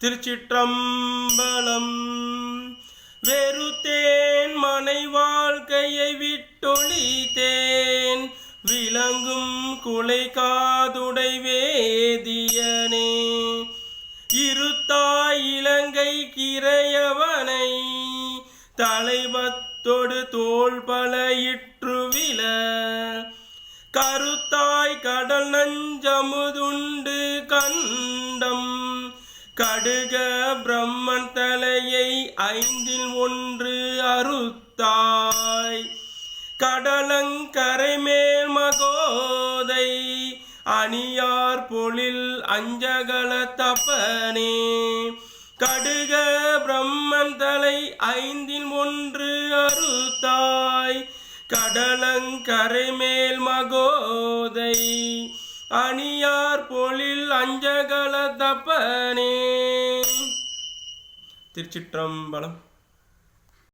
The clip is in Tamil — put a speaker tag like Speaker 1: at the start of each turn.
Speaker 1: திருச்சிற்றம்பலம். வெறுத்தேன் மனை வாழ்க்கையை விட்டொழித்தேன் விளங்கும் குலை காதுடை வேதியனே. இருத்தாய் இலங்கை கிரையவனை தலைவத்தொடு தோல் பலையிற்றுவில. கருத்தாய் கடல் நஞ்சமுதுண்டு கண்டம் கடுக பிரம்மன் தலையை 5 அறுத்தாய். கடலங்கரை மேல் மகோதை அணியார் பொழில் அஞ்சகல தப்பனே. கடுக பிரம்மன் தலை 5 அறுத்தாய். கடலங்கரை மேல் மகோதை அணியார் பொழில் அஞ்சகல தப்பனே. திருச்சிற்றம்பலம்.